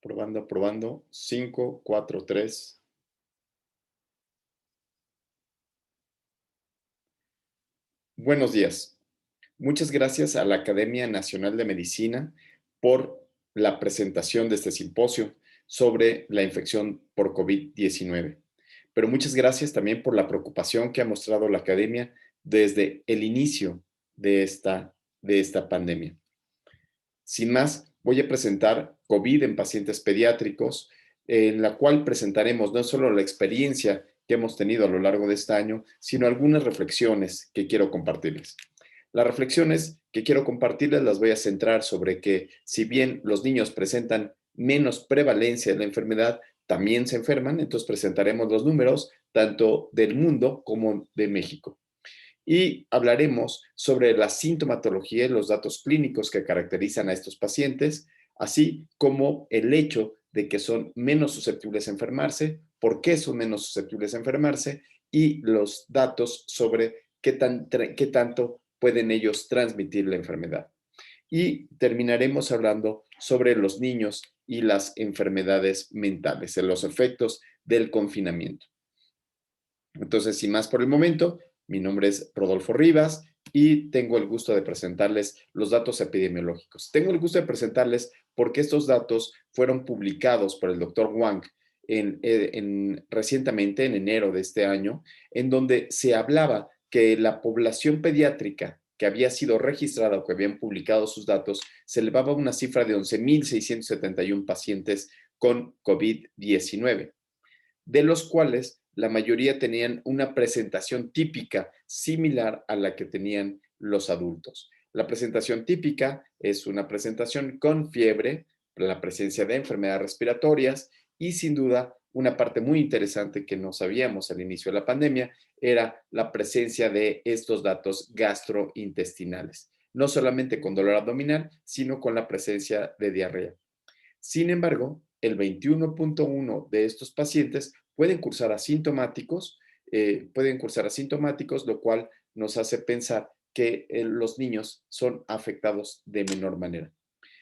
Probando, probando. 5, 4, 3. Buenos días. Muchas gracias a la Academia Nacional de Medicina por la presentación de este simposio sobre la infección por COVID-19. Pero muchas gracias también por la preocupación que ha mostrado la Academia desde el inicio de esta pandemia. Sin más, voy a presentar COVID en pacientes pediátricos, en la cual presentaremos no solo la experiencia que hemos tenido a lo largo de este año, sino algunas reflexiones que quiero compartirles. Las reflexiones que quiero compartirles las voy a centrar sobre que si bien los niños presentan menos prevalencia de la enfermedad, también se enferman, entonces presentaremos los números tanto del mundo como de México y hablaremos sobre la sintomatología y los datos clínicos que caracterizan a estos pacientes, así como el hecho de que son menos susceptibles a enfermarse, por qué son menos susceptibles a enfermarse y los datos sobre qué tanto pueden ellos transmitir la enfermedad. Y terminaremos hablando sobre los niños y las enfermedades mentales, los efectos del confinamiento. Entonces, sin más por el momento, mi nombre es Rodolfo Rivas y tengo el gusto de presentarles los datos epidemiológicos. Tengo el gusto de presentarles porque estos datos fueron publicados por el doctor Wang recientemente, en enero de este año, en donde se hablaba que la población pediátrica que había sido registrada o que habían publicado sus datos se elevaba a una cifra de 11,671 pacientes con COVID-19, de los cuales la mayoría tenían una presentación típica similar a la que tenían los adultos. La presentación típica es una presentación con fiebre, la presencia de enfermedades respiratorias y sin duda una parte muy interesante que no sabíamos al inicio de la pandemia era la presencia de estos datos gastrointestinales, no solamente con dolor abdominal, sino con la presencia de diarrea. Sin embargo, el 21,1 de estos pacientes pueden cursar asintomáticos, lo cual nos hace pensar que los niños son afectados de menor manera.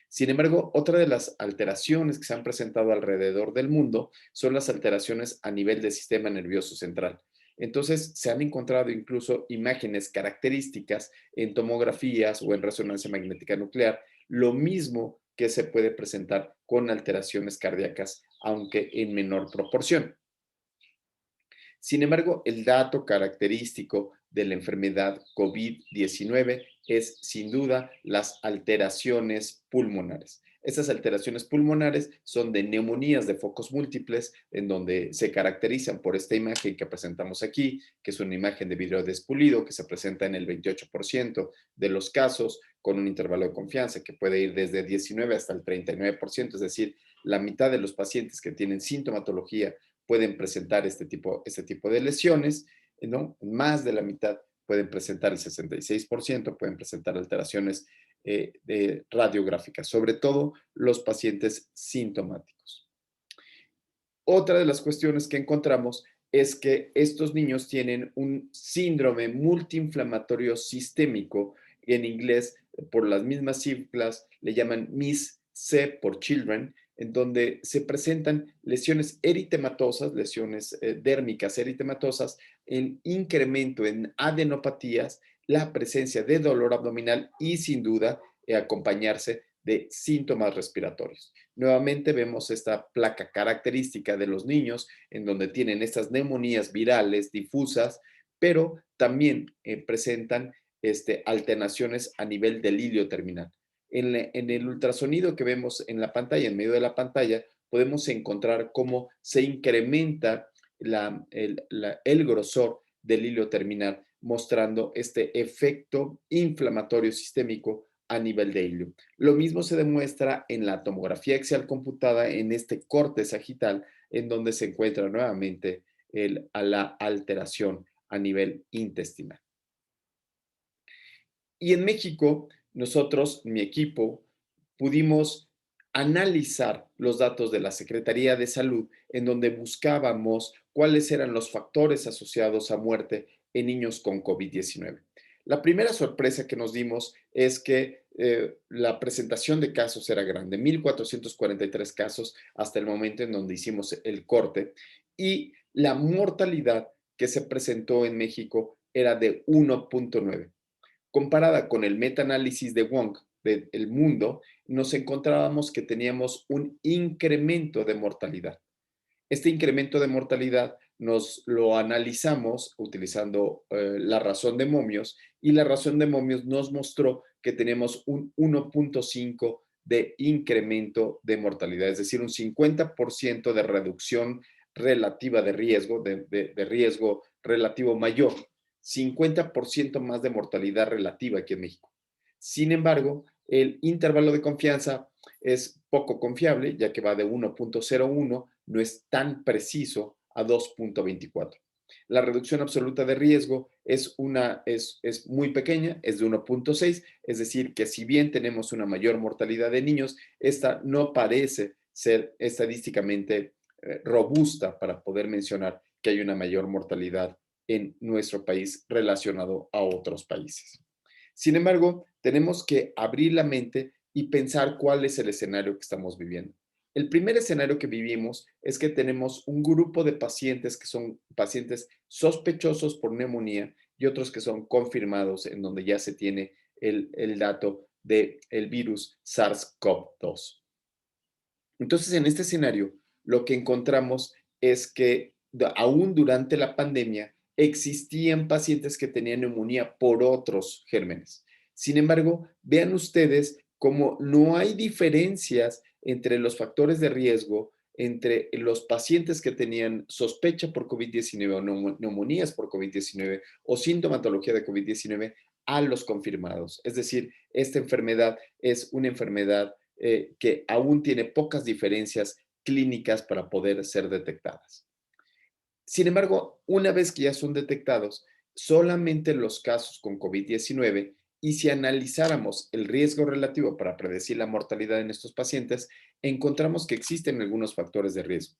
Sin embargo, otra de las alteraciones que se han presentado alrededor del mundo son las alteraciones a nivel del sistema nervioso central. Entonces, se han encontrado incluso imágenes características en tomografías o en resonancia magnética nuclear, lo mismo que se puede presentar con alteraciones cardíacas, aunque en menor proporción. Sin embargo, el dato característico de la enfermedad COVID-19 es sin duda las alteraciones pulmonares. Estas alteraciones pulmonares son de neumonías de focos múltiples, en donde se caracterizan por esta imagen que presentamos aquí, que es una imagen de vidrio despulido que se presenta en el 28% de los casos, con un intervalo de confianza que puede ir desde 19 hasta el 39%, es decir, la mitad de los pacientes que tienen sintomatología pueden presentar este tipo de lesiones, ¿no? Más de la mitad pueden presentar, el 66% pueden presentar alteraciones radiográficas, sobre todo los pacientes sintomáticos. Otra de las cuestiones que encontramos es que estos niños tienen un síndrome multiinflamatorio sistémico, en inglés, por las mismas siglas, le llaman MIS-C por Children, en donde se presentan lesiones eritematosas, lesiones dérmicas eritematosas, en incremento en adenopatías, la presencia de dolor abdominal y sin duda acompañarse de síntomas respiratorios. Nuevamente vemos esta placa característica de los niños en donde tienen estas neumonías virales difusas, pero también presentan alternaciones a nivel del hilio terminal. En el ultrasonido que vemos en la pantalla, en medio de la pantalla, podemos encontrar cómo se incrementa el grosor del hilio terminal, mostrando este efecto inflamatorio sistémico a nivel de hilio. Lo mismo se demuestra en la tomografía axial computada en este corte sagital, en donde se encuentra nuevamente la alteración a nivel intestinal. Y en México, nosotros, mi equipo, pudimos analizar los datos de la Secretaría de Salud, en donde buscábamos cuáles eran los factores asociados a muerte en niños con COVID-19. La primera sorpresa que nos dimos es que la presentación de casos era grande, 1,443 casos hasta el momento en donde hicimos el corte, y la mortalidad que se presentó en México era de 1,9. Comparada con el metaanálisis de Wong del mundo, nos encontrábamos que teníamos un incremento de mortalidad. Este incremento de mortalidad nos lo analizamos utilizando la razón de momios, y la razón de momios nos mostró que tenemos un 1,5 de incremento de mortalidad, es decir, un 50% de reducción relativa de riesgo, de riesgo relativo mayor, 50% más de mortalidad relativa aquí en México. Sin embargo, el intervalo de confianza es poco confiable, ya que va de 1,01, no es tan preciso, a 2,24. La reducción absoluta de riesgo es muy pequeña, es de 1,6, es decir, que si bien tenemos una mayor mortalidad de niños, esta no parece ser estadísticamente robusta para poder mencionar que hay una mayor mortalidad en nuestro país relacionado a otros países. Sin embargo, tenemos que abrir la mente y pensar cuál es el escenario que estamos viviendo. El primer escenario que vivimos es que tenemos un grupo de pacientes que son pacientes sospechosos por neumonía y otros que son confirmados, en donde ya se tiene el dato del virus SARS-CoV-2. Entonces, en este escenario, lo que encontramos es que aún durante la pandemia existían pacientes que tenían neumonía por otros gérmenes. Sin embargo, vean ustedes cómo no hay diferencias entre los factores de riesgo entre los pacientes que tenían sospecha por COVID-19 o neumonías por COVID-19 o sintomatología de COVID-19 a los confirmados. Es decir, esta enfermedad es una enfermedad que aún tiene pocas diferencias clínicas para poder ser detectadas. Sin embargo, una vez que ya son detectados, solamente los casos con COVID-19, y si analizáramos el riesgo relativo para predecir la mortalidad en estos pacientes, encontramos que existen algunos factores de riesgo.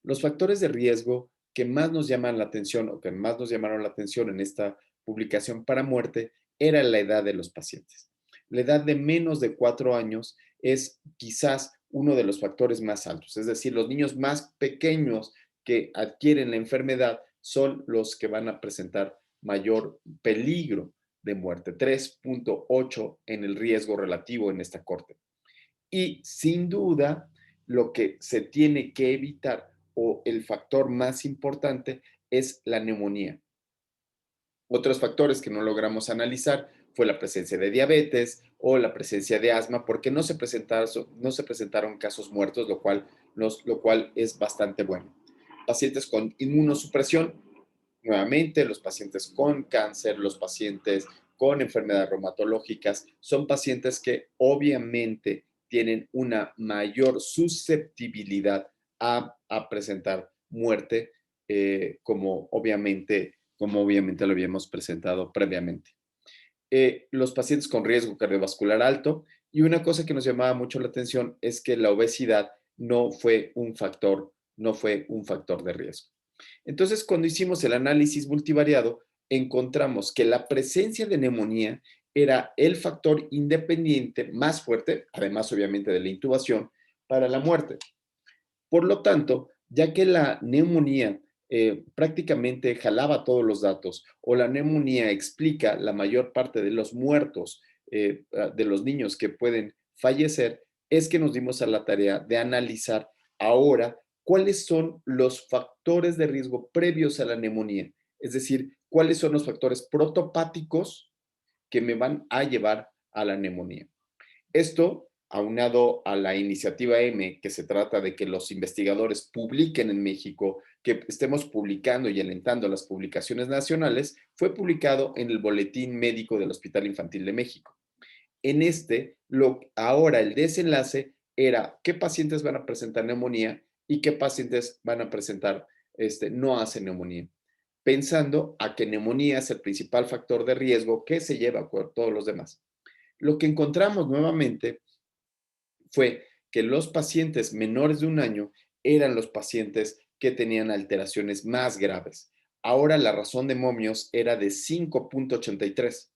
Los factores de riesgo que más nos llaman la atención o que más nos llamaron la atención en esta publicación para muerte era la edad de los pacientes. La edad de menos de 4 años es quizás uno de los factores más altos, es decir, los niños más pequeños que adquieren la enfermedad son los que van a presentar mayor peligro de muerte, 3,8 en el riesgo relativo en esta corte. Y sin duda, lo que se tiene que evitar o el factor más importante es la neumonía. Otros factores que no logramos analizar fue la presencia de diabetes o la presencia de asma, porque no se presentaron casos muertos, lo cual es bastante bueno. Pacientes con inmunosupresión, nuevamente, los pacientes con cáncer, los pacientes con enfermedades reumatológicas, son pacientes que obviamente tienen una mayor susceptibilidad a presentar muerte, como obviamente lo habíamos presentado previamente. Los pacientes con riesgo cardiovascular alto, y una cosa que nos llamaba mucho la atención es que la obesidad no fue un factor de riesgo. Entonces, cuando hicimos el análisis multivariado, encontramos que la presencia de neumonía era el factor independiente más fuerte, además obviamente de la intubación, para la muerte. Por lo tanto, ya que la neumonía prácticamente jalaba todos los datos, o la neumonía explica la mayor parte de los muertos, de los niños que pueden fallecer, es que nos dimos a la tarea de analizar ahora cuáles son los factores de riesgo previos a la neumonía. Es decir, cuáles son los factores protopáticos que me van a llevar a la neumonía. Esto, aunado a la iniciativa M, que se trata de que los investigadores publiquen en México, que estemos publicando y alentando las publicaciones nacionales, fue publicado en el Boletín Médico del Hospital Infantil de México. En ahora el desenlace era qué pacientes van a presentar neumonía y qué pacientes van a presentar, no hacen neumonía, pensando a que neumonía es el principal factor de riesgo que se lleva por todos los demás. Lo que encontramos nuevamente fue que los pacientes menores de 1 año eran los pacientes que tenían alteraciones más graves. Ahora la razón de momios era de 5,83.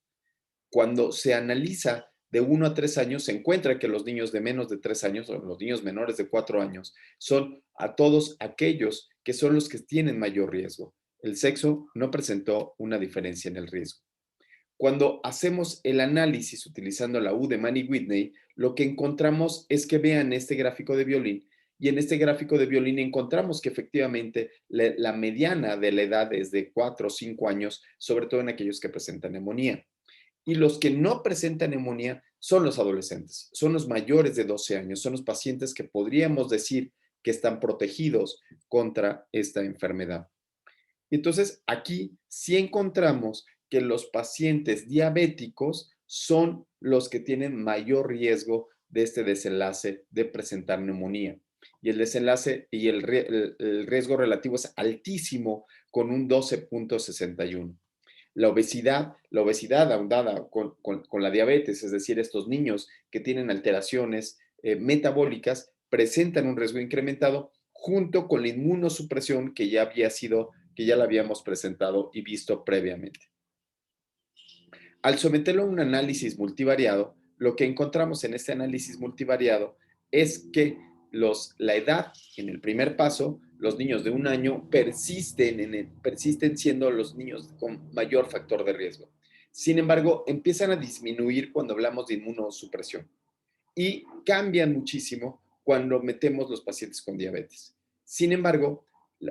Cuando se analiza de 1 a 3 años, se encuentra que los niños de menos de 3 años o los niños menores de 4 años son a todos aquellos que son los que tienen mayor riesgo. El sexo no presentó una diferencia en el riesgo. Cuando hacemos el análisis utilizando la U de Mann y Whitney, lo que encontramos es que vean este gráfico de violín y en este gráfico de violín encontramos que efectivamente la mediana de la edad es de 4 o 5 años, sobre todo en aquellos que presentan neumonía. Y los que no presentan neumonía son los adolescentes, son los mayores de 12 años, son los pacientes que podríamos decir que están protegidos contra esta enfermedad. Entonces, aquí sí encontramos que los pacientes diabéticos son los que tienen mayor riesgo de este desenlace de presentar neumonía. Y el desenlace y el riesgo relativo es altísimo con un 12,61. La obesidad ahondada con la diabetes, es decir, estos niños que tienen alteraciones metabólicas, presentan un riesgo incrementado junto con la inmunosupresión que ya la habíamos presentado y visto previamente. Al someterlo a un análisis multivariado, lo que encontramos en este análisis multivariado es que la edad en el primer paso, los niños de 1 año persisten siendo los niños con mayor factor de riesgo. Sin embargo, empiezan a disminuir cuando hablamos de inmunosupresión y cambian muchísimo cuando metemos los pacientes con diabetes. Sin embargo,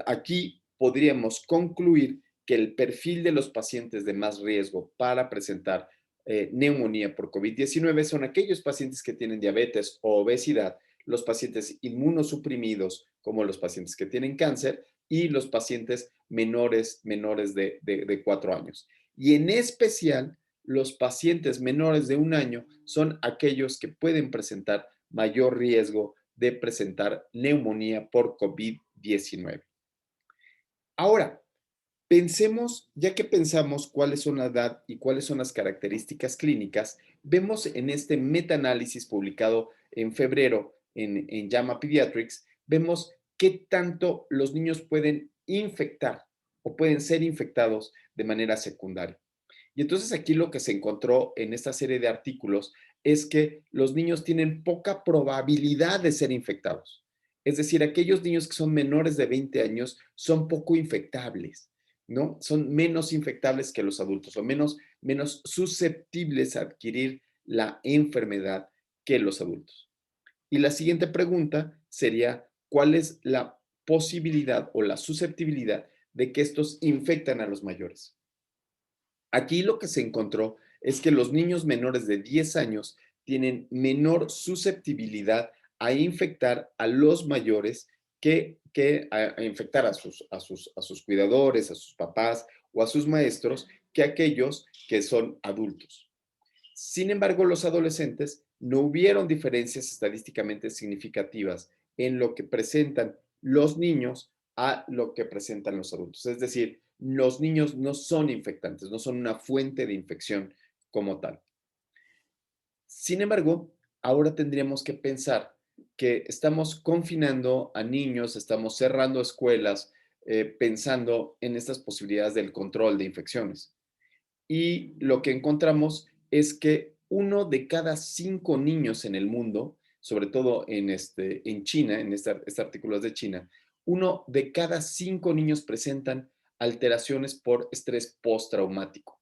aquí podríamos concluir que el perfil de los pacientes de más riesgo para presentar neumonía por COVID-19 son aquellos pacientes que tienen diabetes o obesidad, los pacientes inmunosuprimidos, como los pacientes que tienen cáncer, y los pacientes menores de 4 años. Y en especial, los pacientes menores de 1 año son aquellos que pueden presentar mayor riesgo de presentar neumonía por COVID-19. Ahora, pensemos, ya que pensamos cuáles son la edad y cuáles son las características clínicas, vemos en este metaanálisis publicado en febrero en JAMA Pediatrics, vemos qué tanto los niños pueden infectar o pueden ser infectados de manera secundaria. Y entonces aquí lo que se encontró en esta serie de artículos es que los niños tienen poca probabilidad de ser infectados. Es decir, aquellos niños que son menores de 20 años son poco infectables, ¿no? Son menos infectables que los adultos o menos susceptibles a adquirir la enfermedad que los adultos. Y la siguiente pregunta sería, ¿cuál es la posibilidad o la susceptibilidad de que estos infectan a los mayores? Aquí lo que se encontró es que los niños menores de 10 años tienen menor susceptibilidad a infectar a los mayores que a infectar a sus cuidadores, a sus papás o a sus maestros, que aquellos que son adultos. Sin embargo, los adolescentes no hubieron diferencias estadísticamente significativas en lo que presentan los niños a lo que presentan los adultos. Es decir, los niños no son infectantes, no son una fuente de infección como tal. Sin embargo, ahora tendríamos que pensar que estamos confinando a niños, estamos cerrando escuelas, pensando en estas posibilidades del control de infecciones. Y lo que encontramos es que 1 de cada 5 niños en el mundo, sobre todo en China, este artículo es de China, 1 de cada 5 niños presentan alteraciones por estrés postraumático.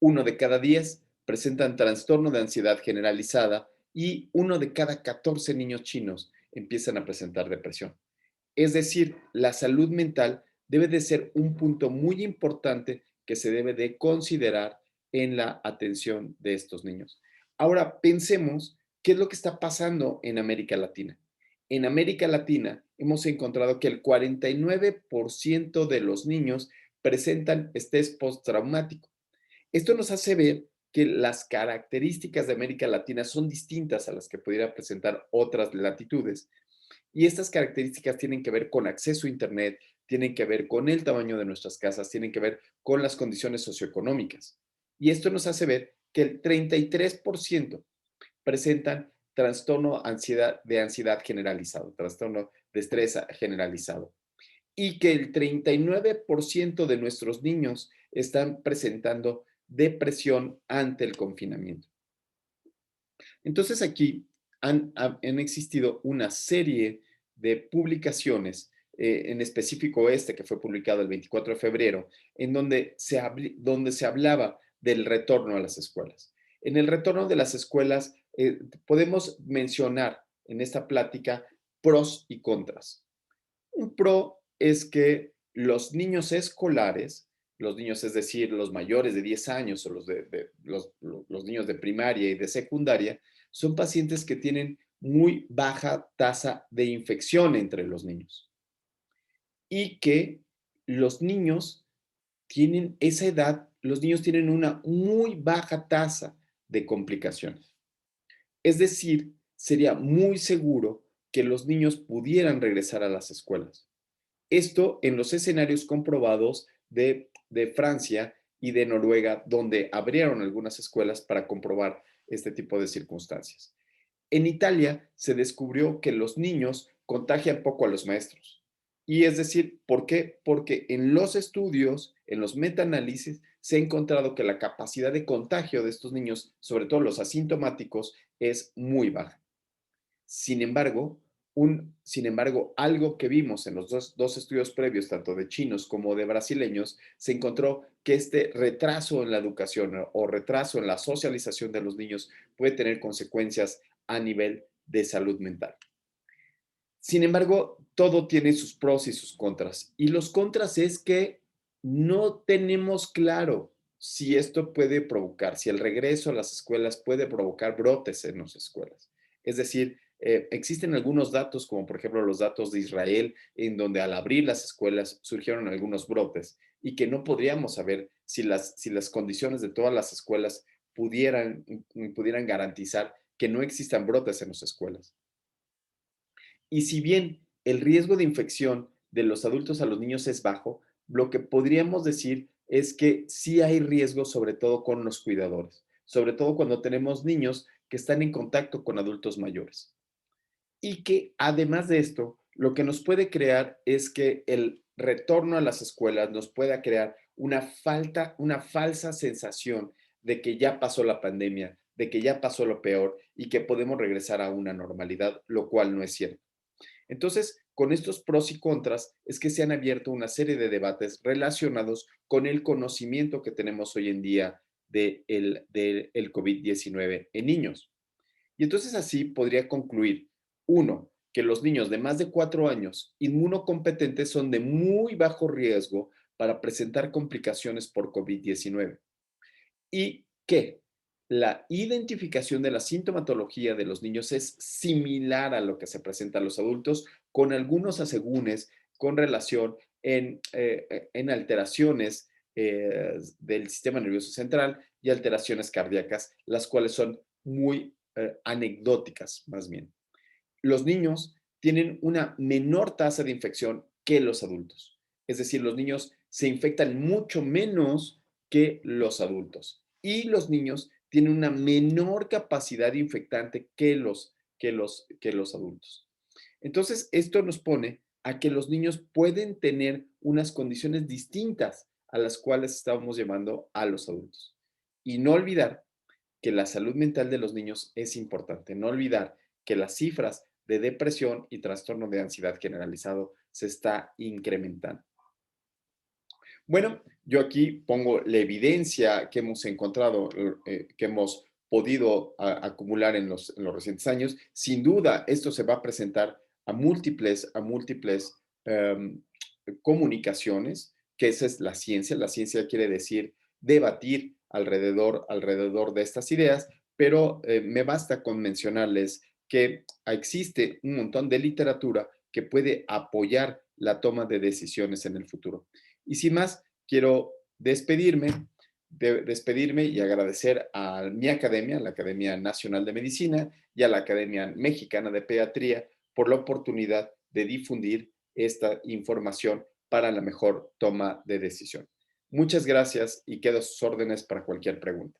1 de cada 10 presentan trastorno de ansiedad generalizada y 1 de cada 14 niños chinos empiezan a presentar depresión. Es decir, la salud mental debe de ser un punto muy importante que se debe de considerar en la atención de estos niños. Ahora, pensemos qué es lo que está pasando en América Latina. En América Latina hemos encontrado que el 49% de los niños presentan estrés postraumático. Esto nos hace ver que las características de América Latina son distintas a las que pudiera presentar otras latitudes. Y estas características tienen que ver con acceso a Internet, tienen que ver con el tamaño de nuestras casas, tienen que ver con las condiciones socioeconómicas. Y esto nos hace ver que el 33% presentan trastorno de ansiedad generalizado, trastorno de estrés generalizado. Y que el 39% de nuestros niños están presentando depresión ante el confinamiento. Entonces aquí han existido una serie de publicaciones, en específico este que fue publicado el 24 de febrero, en donde se hablaba del retorno a las escuelas. En el retorno de las escuelas podemos mencionar en esta plática pros y contras. Un pro es que los niños escolares, los niños, es decir, los mayores de 10 años o los niños de primaria y de secundaria, son pacientes que tienen muy baja tasa de infección entre los niños y que los niños tienen esa edad, los niños tienen una muy baja tasa de complicaciones. Es decir, sería muy seguro que los niños pudieran regresar a las escuelas. Esto en los escenarios comprobados de Francia y de Noruega, donde abrieron algunas escuelas para comprobar este tipo de circunstancias. En Italia se descubrió que los niños contagian poco a los maestros. Y es decir, ¿por qué? Porque en los estudios, en los metaanálisis, se ha encontrado que la capacidad de contagio de estos niños, sobre todo los asintomáticos, es muy baja. Sin embargo, algo que vimos en los dos estudios previos, tanto de chinos como de brasileños, se encontró que este retraso en la educación o retraso en la socialización de los niños puede tener consecuencias a nivel de salud mental. Sin embargo, todo tiene sus pros y sus contras. Y los contras es que no tenemos claro si esto puede provocar, si el regreso a las escuelas puede provocar brotes en las escuelas. Es decir, existen algunos datos, como por ejemplo los datos de Israel, en donde al abrir las escuelas surgieron algunos brotes y que no podríamos saber si las condiciones de todas las escuelas pudieran garantizar que no existan brotes en las escuelas. Y si bien el riesgo de infección de los adultos a los niños es bajo, lo que podríamos decir es que sí hay riesgo, sobre todo con los cuidadores, sobre todo cuando tenemos niños que están en contacto con adultos mayores. Y que además de esto, lo que nos puede crear es que el retorno a las escuelas nos pueda crear una falsa sensación de que ya pasó la pandemia, de que ya pasó lo peor y que podemos regresar a una normalidad, lo cual no es cierto. Entonces, con estos pros y contras es que se han abierto una serie de debates relacionados con el conocimiento que tenemos hoy en día del COVID-19 en niños. Y entonces así podría concluir, uno, que los niños de más de 4 años inmunocompetentes son de muy bajo riesgo para presentar complicaciones por COVID-19 y que la identificación de la sintomatología de los niños es similar a lo que se presenta a los adultos, con algunos asegúnes con relación en alteraciones del sistema nervioso central y alteraciones cardíacas, las cuales son muy anecdóticas, más bien. Los niños tienen una menor tasa de infección que los adultos. Es decir, los niños se infectan mucho menos que los adultos. Y los niños tienen una menor capacidad infectante que los adultos. Entonces, esto nos pone a que los niños pueden tener unas condiciones distintas a las cuales estábamos llamando a los adultos. Y no olvidar que la salud mental de los niños es importante. No olvidar que las cifras de depresión y trastorno de ansiedad generalizado se está incrementando. Bueno, yo aquí pongo la evidencia que hemos encontrado, que hemos podido acumular en los recientes años. Sin duda, esto se va a presentar a múltiples em, comunicaciones, que esa es la ciencia. La ciencia quiere decir debatir alrededor de estas ideas, pero me basta con mencionarles que existe un montón de literatura que puede apoyar la toma de decisiones en el futuro. Y sin más, quiero despedirme y agradecer a mi academia, la Academia Nacional de Medicina, y a la Academia Mexicana de Pediatría por la oportunidad de difundir esta información para la mejor toma de decisión. Muchas gracias y quedo a sus órdenes para cualquier pregunta.